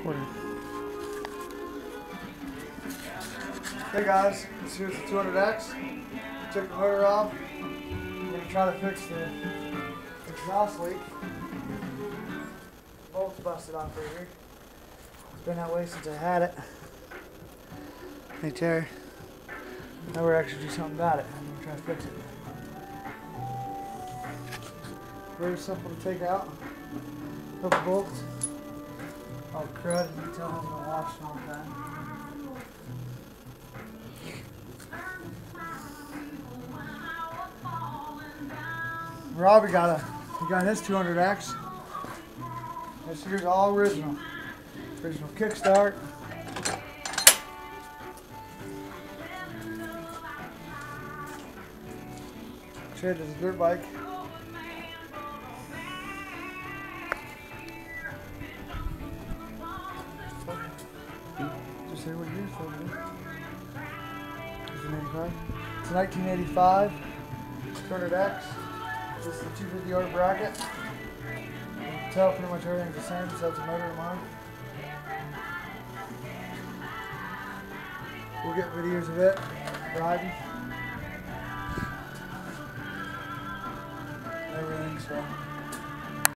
recording. Hey guys, here's the 200X. Took the motor off. I'm going to try to fix the exhaust leak. Bolt's busted off right here. It's been that way since I had it. Hey Terry, now we're actually do something about it. I'm going to try to fix it. Very simple to take out. Couple bolts. Oh crud, you can tell I'm going to wash it all the time. Robbie got his 200X. This here's all original. Original kickstart. Traded his dirt bike. Just say what it is for me. It's an 85. It's a 1985 200X. This is the 250 order bracket. You can tell pretty much everything's the same besides the motor and mine. We'll get videos of it riding. Everything, so.